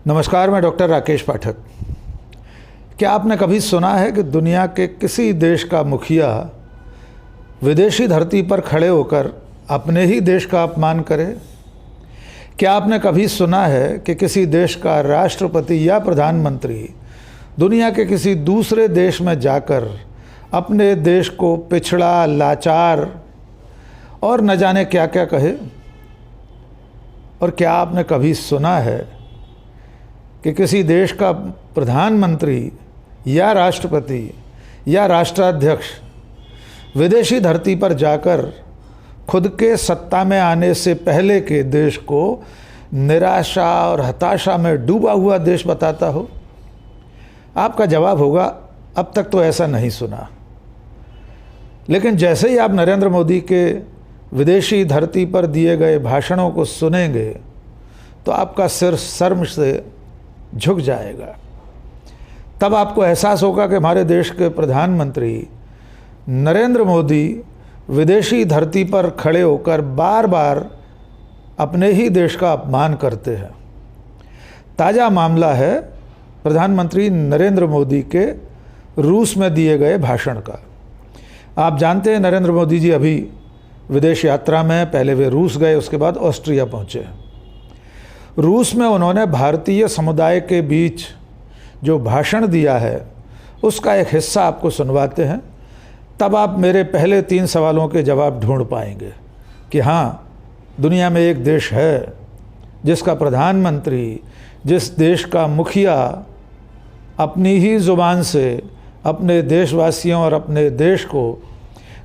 नमस्कार, मैं डॉक्टर राकेश पाठक। क्या आपने कभी सुना है कि दुनिया के किसी देश का मुखिया विदेशी धरती पर खड़े होकर अपने ही देश का अपमान करे? क्या आपने कभी सुना है कि किसी देश का राष्ट्रपति या प्रधानमंत्री दुनिया के किसी दूसरे देश में जाकर अपने देश को पिछड़ा, लाचार और न जाने क्या क्या कहे? और क्या आपने कभी सुना है कि किसी देश का प्रधानमंत्री या राष्ट्रपति या राष्ट्राध्यक्ष विदेशी धरती पर जाकर खुद के सत्ता में आने से पहले के देश को निराशा और हताशा में डूबा हुआ देश बताता हो? आपका जवाब होगा, अब तक तो ऐसा नहीं सुना। लेकिन जैसे ही आप नरेंद्र मोदी के विदेशी धरती पर दिए गए भाषणों को सुनेंगे तो आपका सिर शर्म से झुक जाएगा। तब आपको एहसास होगा कि हमारे देश के प्रधानमंत्री नरेंद्र मोदी विदेशी धरती पर खड़े होकर बार बार अपने ही देश का अपमान करते हैं। ताज़ा मामला है प्रधानमंत्री नरेंद्र मोदी के रूस में दिए गए भाषण का। आप जानते हैं नरेंद्र मोदी जी अभी विदेश यात्रा में, पहले वे रूस गए, उसके बाद ऑस्ट्रिया पहुँचे। रूस में उन्होंने भारतीय समुदाय के बीच जो भाषण दिया है उसका एक हिस्सा आपको सुनवाते हैं, तब आप मेरे पहले 3 सवालों के जवाब ढूंढ पाएंगे कि हाँ, दुनिया में एक देश है जिसका प्रधानमंत्री, जिस देश का मुखिया अपनी ही ज़ुबान से अपने देशवासियों और अपने देश को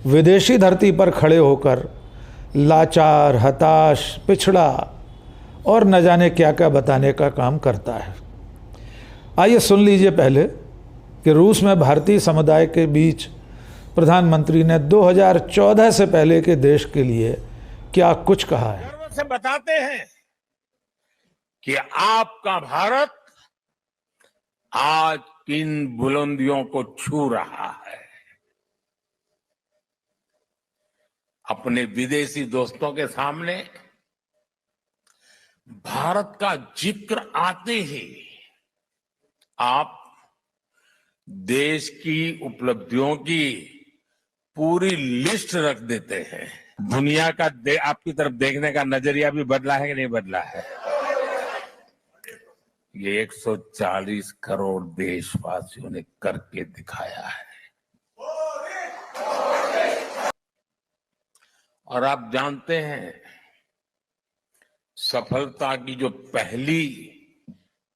विदेशी धरती पर खड़े होकर लाचार, हताश, पिछड़ा और न जाने क्या क्या बताने का काम करता है। आइए सुन लीजिए पहले कि रूस में भारतीय समुदाय के बीच प्रधानमंत्री ने 2014 से पहले के देश के लिए क्या कुछ कहा है। गर्व से बताते हैं कि आपका भारत आज किन बुलंदियों को छू रहा है। अपने विदेशी दोस्तों के सामने भारत का जिक्र आते ही आप देश की उपलब्धियों की पूरी लिस्ट रख देते हैं। दुनिया का आपकी तरफ देखने का नजरिया भी बदला है कि नहीं बदला है? ये 140 करोड़ देशवासियों ने करके दिखाया है। और आप जानते हैं, सफलता की जो पहली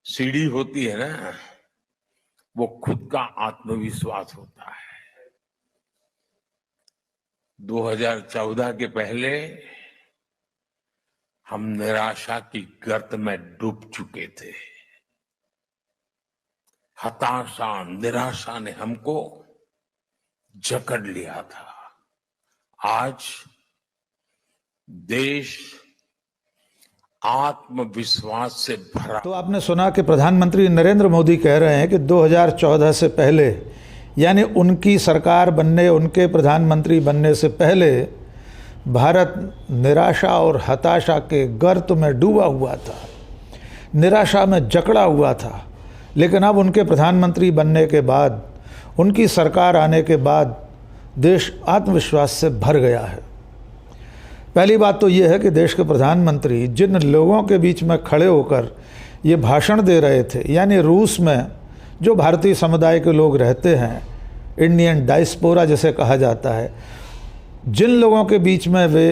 सीढ़ी होती है ना, वो खुद का आत्मविश्वास होता है। 2014 के पहले हम निराशा की गर्त में डूब चुके थे। हताशा, निराशा ने हमको जकड़ लिया था। आज देश आत्मविश्वास से भरा। तो आपने सुना कि प्रधानमंत्री नरेंद्र मोदी कह रहे हैं कि 2014 से पहले, यानी उनकी सरकार बनने, उनके प्रधानमंत्री बनने से पहले भारत निराशा और हताशा के गर्त में डूबा हुआ था, निराशा में जकड़ा हुआ था। लेकिन अब उनके प्रधानमंत्री बनने के बाद, उनकी सरकार आने के बाद देश आत्मविश्वास से भर गया है। पहली बात तो ये है कि देश के प्रधानमंत्री जिन लोगों के बीच में खड़े होकर ये भाषण दे रहे थे, यानी रूस में जो भारतीय समुदाय के लोग रहते हैं, इंडियन डायस्पोरा जिसे कहा जाता है, जिन लोगों के बीच में वे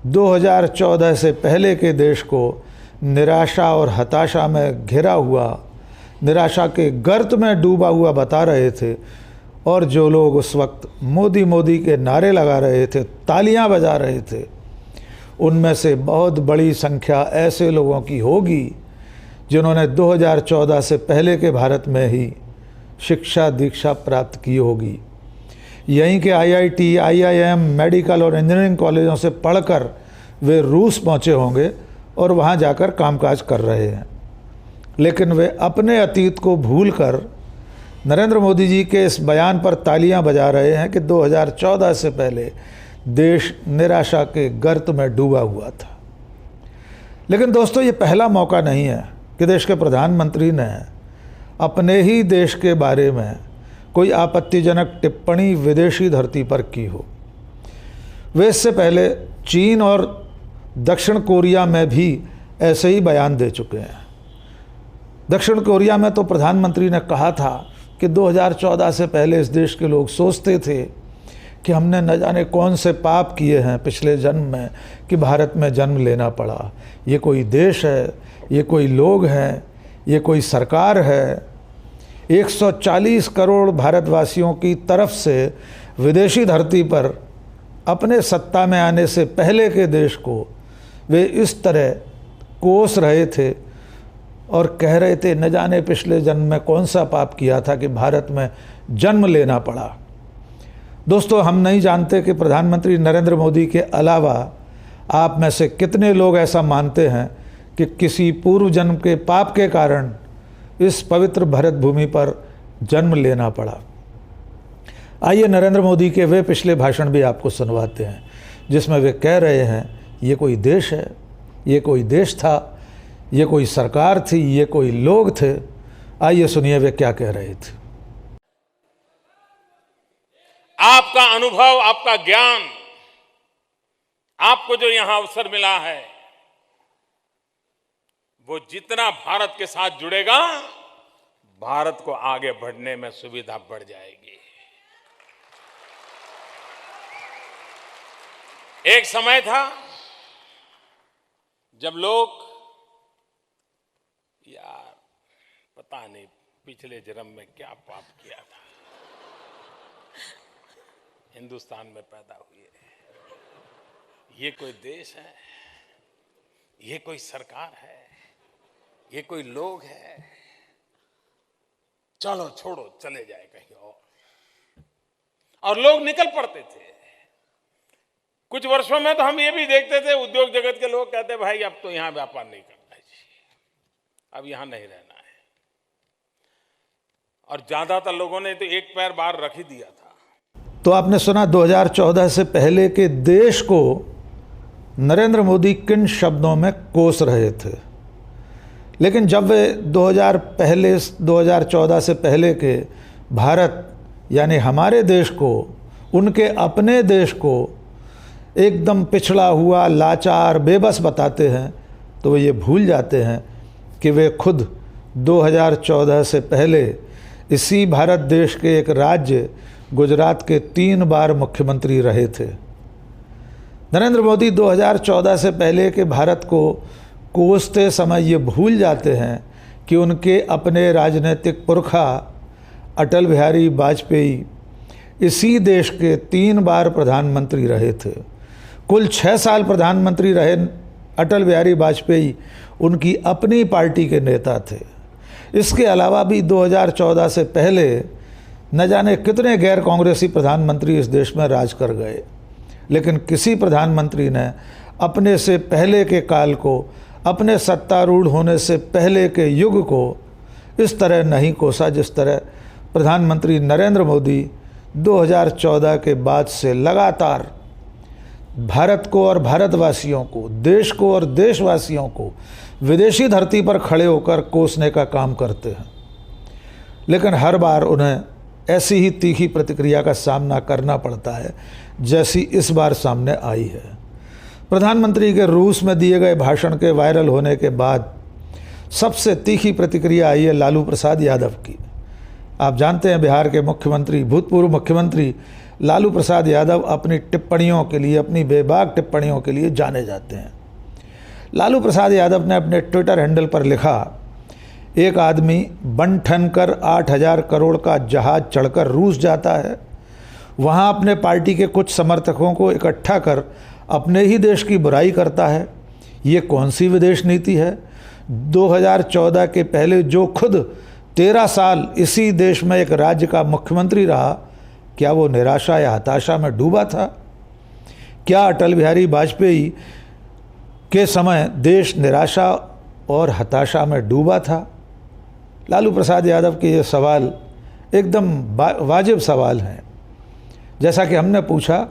2014 से पहले के देश को निराशा और हताशा में घिरा हुआ, निराशा के गर्त में डूबा हुआ बता रहे थे, और जो लोग उस वक्त मोदी मोदी के नारे लगा रहे थे, तालियां बजा रहे थे, उनमें से बहुत बड़ी संख्या ऐसे लोगों की होगी जिन्होंने 2014 से पहले के भारत में ही शिक्षा दीक्षा प्राप्त की होगी। यहीं के IIT, IIM, मेडिकल और इंजीनियरिंग कॉलेजों से पढ़कर वे रूस पहुंचे होंगे और वहां जाकर कामकाज कर रहे हैं। लेकिन वे अपने अतीत को भूलकर नरेंद्र मोदी जी के इस बयान पर तालियां बजा रहे हैं कि 2014 से पहले देश निराशा के गर्त में डूबा हुआ था। लेकिन दोस्तों, ये पहला मौका नहीं है कि देश के प्रधानमंत्री ने अपने ही देश के बारे में कोई आपत्तिजनक टिप्पणी विदेशी धरती पर की हो। वे इससे पहले चीन और दक्षिण कोरिया में भी ऐसे ही बयान दे चुके हैं। दक्षिण कोरिया में तो प्रधानमंत्री ने कहा था कि 2014 से पहले इस देश के लोग सोचते थे कि हमने न जाने कौन से पाप किए हैं पिछले जन्म में कि भारत में जन्म लेना पड़ा। ये कोई देश है, ये कोई लोग हैं, ये कोई सरकार है। 140 करोड़ भारतवासियों की तरफ से विदेशी धरती पर अपने सत्ता में आने से पहले के देश को वे इस तरह कोस रहे थे और कह रहे थे न जाने पिछले जन्म में कौन सा पाप किया था कि भारत में जन्म लेना पड़ा। दोस्तों, हम नहीं जानते कि प्रधानमंत्री नरेंद्र मोदी के अलावा आप में से कितने लोग ऐसा मानते हैं कि किसी पूर्व जन्म के पाप के कारण इस पवित्र भारत भूमि पर जन्म लेना पड़ा। आइए नरेंद्र मोदी के वे पिछले भाषण भी आपको सुनवाते हैं जिसमें वे कह रहे हैं ये कोई देश है, ये कोई देश था, ये कोई सरकार थी, ये कोई लोग थे। आइए सुनिए वे क्या कह रहे थे। आपका अनुभव, आपका ज्ञान, आपको जो यहां अवसर मिला है वो जितना भारत के साथ जुड़ेगा, भारत को आगे बढ़ने में सुविधा बढ़ जाएगी। एक समय था जब लोग यार पता नहीं पिछले जन्म में क्या पाप किया था, हिंदुस्तान में पैदा हुए, ये कोई देश है, ये कोई सरकार है, ये कोई लोग है, चलो छोड़ो चले जाए कहीं और लोग निकल पड़ते थे। कुछ वर्षों में तो हम ये भी देखते थे, उद्योग जगत के लोग कहते भाई अब तो यहां व्यापार नहीं करना है जी, अब यहां नहीं रहना है। और ज्यादातर लोगों ने तो एक पैर बाहर रख ही दिया था। तो आपने सुना 2014 से पहले के देश को नरेंद्र मोदी किन शब्दों में कोस रहे थे। लेकिन जब वे 2014 से पहले के भारत यानी हमारे देश को, उनके अपने देश को एकदम पिछड़ा हुआ, लाचार, बेबस बताते हैं तो वे ये भूल जाते हैं कि वे खुद 2014 से पहले इसी भारत देश के एक राज्य गुजरात के 3 बार मुख्यमंत्री रहे थे। नरेंद्र मोदी 2014 से पहले के भारत को कोसते समय ये भूल जाते हैं कि उनके अपने राजनीतिक पुरखा अटल बिहारी वाजपेयी इसी देश के 3 बार प्रधानमंत्री रहे थे। कुल 6 साल प्रधानमंत्री रहे अटल बिहारी वाजपेयी, उनकी अपनी पार्टी के नेता थे। इसके अलावा भी 2014 से पहले न जाने कितने गैर कांग्रेसी प्रधानमंत्री इस देश में राज कर गए, लेकिन किसी प्रधानमंत्री ने अपने से पहले के काल को, अपने सत्तारूढ़ होने से पहले के युग को इस तरह नहीं कोसा जिस तरह प्रधानमंत्री नरेंद्र मोदी 2014 के बाद से लगातार भारत को और भारतवासियों को, देश को और देशवासियों को विदेशी धरती पर खड़े होकर कोसने का काम करते हैं। लेकिन हर बार उन्हें ऐसी ही तीखी प्रतिक्रिया का सामना करना पड़ता है जैसी इस बार सामने आई है। प्रधानमंत्री के रूस में दिए गए भाषण के वायरल होने के बाद सबसे तीखी प्रतिक्रिया आई है लालू प्रसाद यादव की। आप जानते हैं बिहार के मुख्यमंत्री, भूतपूर्व मुख्यमंत्री लालू प्रसाद यादव अपनी टिप्पणियों के लिए, अपनी बेबाक टिप्पणियों के लिए जाने जाते हैं। लालू प्रसाद यादव ने अपने ट्विटर हैंडल पर लिखा, एक आदमी बन ठन कर 8,000 करोड़ का जहाज चढ़कर रूस जाता है, वहाँ अपने पार्टी के कुछ समर्थकों को इकट्ठा कर अपने ही देश की बुराई करता है। ये कौन सी विदेश नीति है? 2014 के पहले जो खुद 13 साल इसी देश में एक राज्य का मुख्यमंत्री रहा, क्या वो निराशा या हताशा में डूबा था? क्या अटल बिहारी वाजपेयी के समय देश निराशा और हताशा में डूबा था? लालू प्रसाद यादव के ये सवाल एकदम वाजिब सवाल हैं। जैसा कि हमने पूछा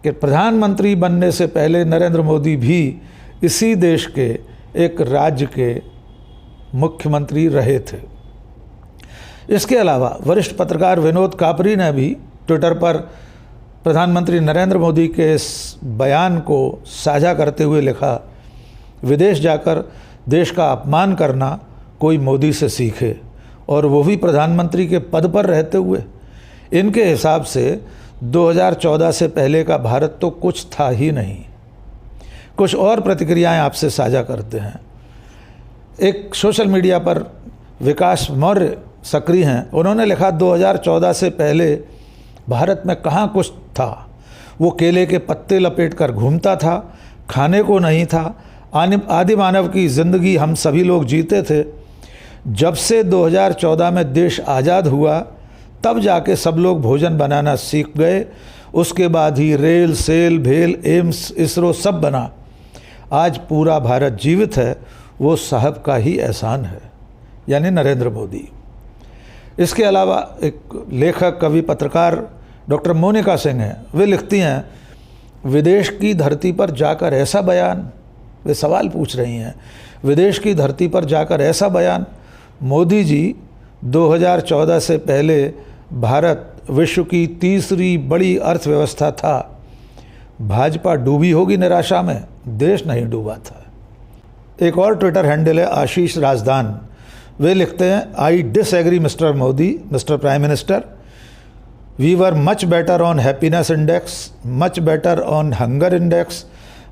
कि प्रधानमंत्री बनने से पहले नरेंद्र मोदी भी इसी देश के एक राज्य के मुख्यमंत्री रहे थे। इसके अलावा वरिष्ठ पत्रकार विनोद कापरी ने भी ट्विटर पर प्रधानमंत्री नरेंद्र मोदी के इस बयान को साझा करते हुए लिखा, विदेश जाकर देश का अपमान करना कोई मोदी से सीखे, और वो भी प्रधानमंत्री के पद पर रहते हुए। इनके हिसाब से 2014 से पहले का भारत तो कुछ था ही नहीं। कुछ और प्रतिक्रियाएं आपसे साझा करते हैं। एक सोशल मीडिया पर विकास मौर्य सक्रिय हैं। उन्होंने लिखा, 2014 से पहले भारत में कहाँ कुछ था। वो केले के पत्ते लपेट कर घूमता था, खाने को नहीं था। आदि मानव की ज़िंदगी हम सभी लोग जीते थे। जब से 2014 में देश आज़ाद हुआ तब जाके सब लोग भोजन बनाना सीख गए। उसके बाद ही रेल, सेल, भेल, एम्स, इसरो सब बना। आज पूरा भारत जीवित है, वो साहब का ही एहसान है, यानी नरेंद्र मोदी। इसके अलावा एक लेखक, कवि, पत्रकार डॉक्टर मोनिका सिंह हैं। वे लिखती हैं, विदेश की धरती पर जाकर ऐसा बयान, वे सवाल पूछ रही हैं, विदेश की धरती पर जाकर ऐसा बयान। मोदी जी, 2014 से पहले भारत विश्व की तीसरी बड़ी अर्थव्यवस्था था। भाजपा डूबी होगी निराशा में, देश नहीं डूबा था। एक और ट्विटर हैंडल है आशीष राजदान। वे लिखते हैं, I disagree mister Modi, mister prime minister. We were much better on happiness index, much better on hunger index,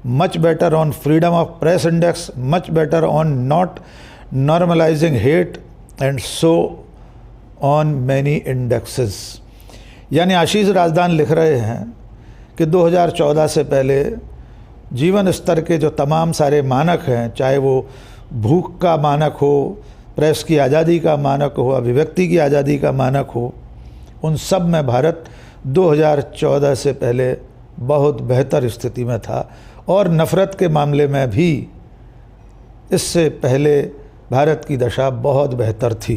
much better on freedom of press index, much better on not normalizing hate and so on many indexes। यानी आशीष राजदान लिख रहे हैं कि 2014 से पहले जीवन स्तर के जो तमाम सारे मानक हैं, चाहे वो भूख का मानक हो, प्रेस की आज़ादी का मानक हो, अभिव्यक्ति की आज़ादी का मानक हो, उन सब में भारत 2014 से पहले बहुत बेहतर स्थिति में था। और नफ़रत के मामले में भी इससे पहले भारत की दशा बहुत बेहतर थी।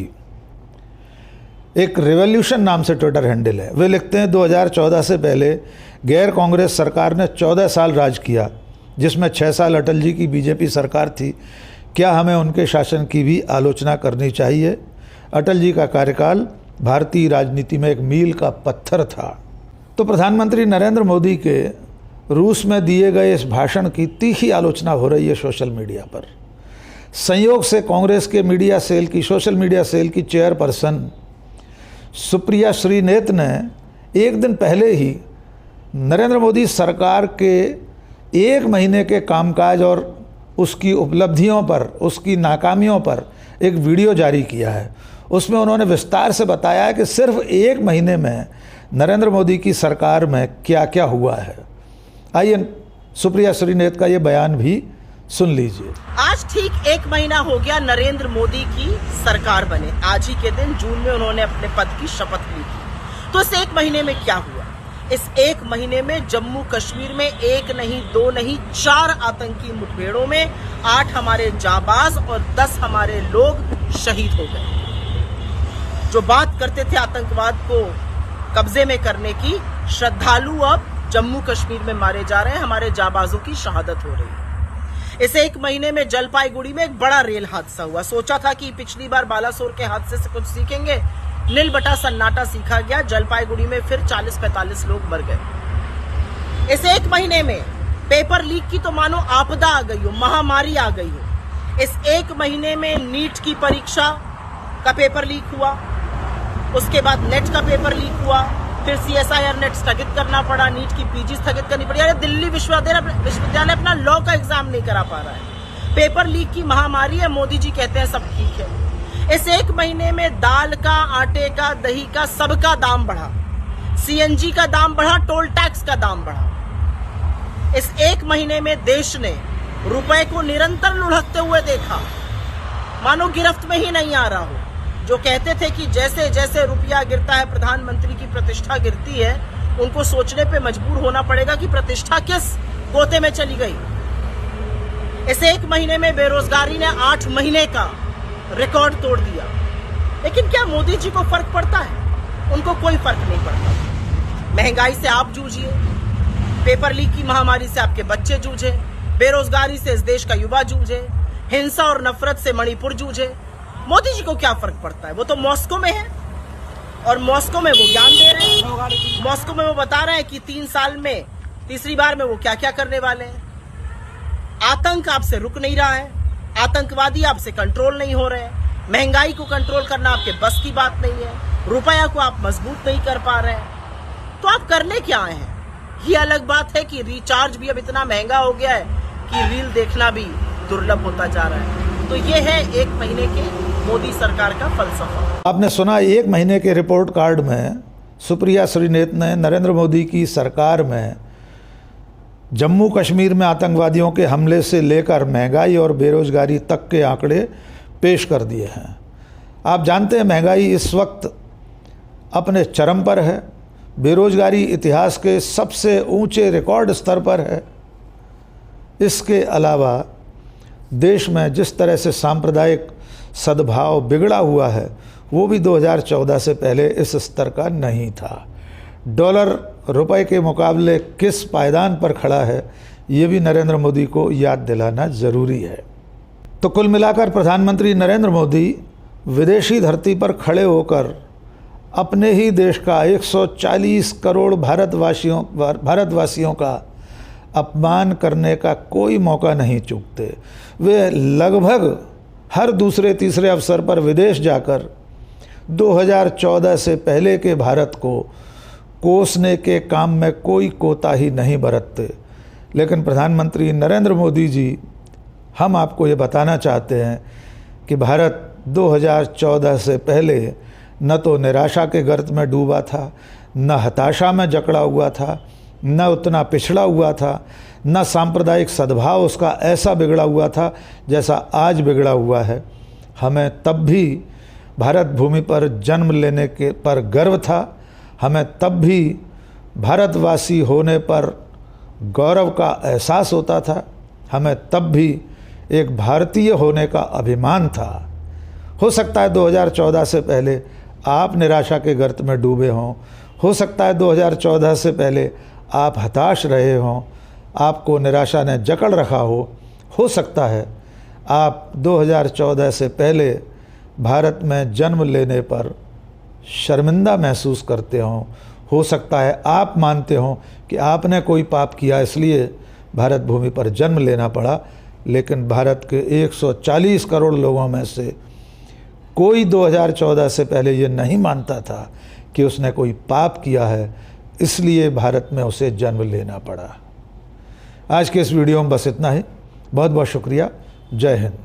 एक रिवॉल्यूशन नाम से ट्विटर हैंडल है। वे लिखते हैं, 2014 से पहले गैर कांग्रेस सरकार ने 14 साल राज किया, जिसमें 6 साल अटल जी की बीजेपी सरकार थी। क्या हमें उनके शासन की भी आलोचना करनी चाहिए? अटल जी का कार्यकाल भारतीय राजनीति में एक मील का पत्थर था। तो प्रधानमंत्री नरेंद्र मोदी के रूस में दिए गए इस भाषण की तीखी आलोचना हो रही है सोशल मीडिया पर। संयोग से कांग्रेस के मीडिया सेल की, सोशल मीडिया सेल की चेयरपर्सन सुप्रिया श्रीनेत ने एक दिन पहले ही नरेंद्र मोदी सरकार के 1 महीने के कामकाज और उसकी उपलब्धियों पर, उसकी नाकामियों पर एक वीडियो जारी किया है। उसमें उन्होंने विस्तार से बताया है कि सिर्फ 1 महीने में नरेंद्र मोदी की सरकार में क्या क्या हुआ है। आइए सुप्रिया श्रीनेत का ये बयान भी सुन लीजिए। आज ठीक 1 महीना हो गया नरेंद्र मोदी की सरकार बने। आज ही के दिन जून में उन्होंने अपने पद की शपथ ली थी। तो इस 1 महीने में क्या हुआ? इस 1 महीने में जम्मू कश्मीर में 1 नहीं, 2 नहीं, 4 आतंकी मुठभेड़ों में 8 हमारे जाबाज और 10 हमारे लोग शहीद हो गए। जो बात करते थे आतंकवाद को कब्जे में करने की, श्रद्धालु अब जम्मू कश्मीर में मारे जा रहे हैं, हमारे जाबाजों की शहादत हो रही है। इस 1 महीने में जलपाईगुड़ी में एक बड़ा रेल हादसा हुआ। सोचा था कि पिछली बार बालासोर के हादसे से कुछ सीखेंगे, नील बटा सन्नाटा सीखा गया। जलपाईगुड़ी में फिर 40-45 लोग मर गए। इस 1 महीने में पेपर लीक की तो मानो आपदा आ गई हो, महामारी आ गई हो। इस 1 महीने में नीट की परीक्षा का पेपर लीक हुआ, उसके बाद नेट का पेपर लीक हुआ, फिर CSIR नेट स्थगित करना पड़ा, नीट की PG स्थगित करनी पड़ी। अरे दिल्ली विश्वविद्यालय अपना लॉ का एग्जाम नहीं करा पा रहा है। पेपर लीक की महामारी है, मोदी जी कहते हैं सब ठीक है। इस 1 महीने में दाल का, आटे का, दही का, सबका दाम बढ़ा, CNG का दाम बढ़ा, टोल टैक्स का दाम बढ़ा। इस 1 महीने में देश ने रुपए को निरंतर लुढ़कते हुए देखा, मानो गिरफ्त में ही नहीं आ रहा हो। जो कहते थे कि जैसे जैसे रुपया गिरता है प्रधानमंत्री की प्रतिष्ठा गिरती है, उनको सोचने पे मजबूर होना पड़ेगा कि प्रतिष्ठा किस गोते में चली गई। इस 1 महीने में बेरोजगारी ने 8 महीने का रिकॉर्ड तोड़ दिया। लेकिन क्या मोदी जी को फर्क पड़ता है? उनको कोई फर्क नहीं पड़ता। महंगाई से आप जूझिए, पेपर लीक की महामारी से आपके बच्चे जूझे, बेरोजगारी से इस देश का युवा जूझे, हिंसा और नफरत से मणिपुर जूझे, मोदी जी को क्या फर्क पड़ता है? वो तो मॉस्को में है और मॉस्को में वो ज्ञान दे रहे हैं। मॉस्को में वो बता रहे हैं कि 3 साल में तीसरी बार में वो क्या क्या करने वाले हैं। आतंक आपसे रुक नहीं रहा है, आतंकवादी आपसे कंट्रोल नहीं हो रहे हैं, महंगाई को कंट्रोल करना आपके बस की बात नहीं है, रुपया को आप मजबूत नहीं कर पा रहे हैं, तो आप करने क्या आए हैं? ये अलग बात है कि रिचार्ज भी अब इतना महंगा हो गया है कि रील देखना भी दुर्लभ होता जा रहा है। तो ये है 1 महीने के मोदी सरकार का फलसफा। आपने सुना 1 महीने के रिपोर्ट कार्ड में सुप्रिया श्रीनेत ने नरेंद्र मोदी की सरकार में जम्मू कश्मीर में आतंकवादियों के हमले से लेकर महंगाई और बेरोजगारी तक के आंकड़े पेश कर दिए हैं। आप जानते हैं महंगाई इस वक्त अपने चरम पर है, बेरोजगारी इतिहास के सबसे ऊंचे रिकॉर्ड स्तर पर है। इसके अलावा देश में जिस तरह से सांप्रदायिक सद्भाव बिगड़ा हुआ है वो भी 2014 से पहले इस स्तर का नहीं था। डॉलर रुपए के मुकाबले किस पायदान पर खड़ा है ये भी नरेंद्र मोदी को याद दिलाना ज़रूरी है। तो कुल मिलाकर प्रधानमंत्री नरेंद्र मोदी विदेशी धरती पर खड़े होकर अपने ही देश का 140 करोड़ भारतवासियों का अपमान करने का कोई मौका नहीं चूकते। वे लगभग हर दूसरे तीसरे अवसर पर विदेश जाकर 2014 से पहले के भारत को कोसने के काम में कोई कोताही नहीं बरतते। लेकिन प्रधानमंत्री नरेंद्र मोदी जी, हम आपको ये बताना चाहते हैं कि भारत 2014 से पहले न तो निराशा के गर्त में डूबा था, न हताशा में जकड़ा हुआ था, न उतना पिछड़ा हुआ था, न सांप्रदायिक सद्भाव उसका ऐसा बिगड़ा हुआ था जैसा आज बिगड़ा हुआ है। हमें तब भी भारत भूमि पर जन्म लेने के पर गर्व था, हमें तब भी भारतवासी होने पर गौरव का एहसास होता था, हमें तब भी एक भारतीय होने का अभिमान था। हो सकता है 2014 से पहले आप निराशा के गर्त में डूबे हों, हो सकता है 2014 से पहले आप हताश रहे हों, आपको निराशा ने जकड़ रखा हो सकता है आप 2014 से पहले भारत में जन्म लेने पर शर्मिंदा महसूस करते हों, हो सकता है आप मानते हों कि आपने कोई पाप किया इसलिए भारत भूमि पर जन्म लेना पड़ा। लेकिन भारत के 140 करोड़ लोगों में से कोई 2014 से पहले ये नहीं मानता था कि उसने कोई पाप किया है, इसलिए भारत में उसे जन्म लेना पड़ा। आज के इस वीडियो में बस इतना ही। बहुत बहुत शुक्रिया। जय हिंद।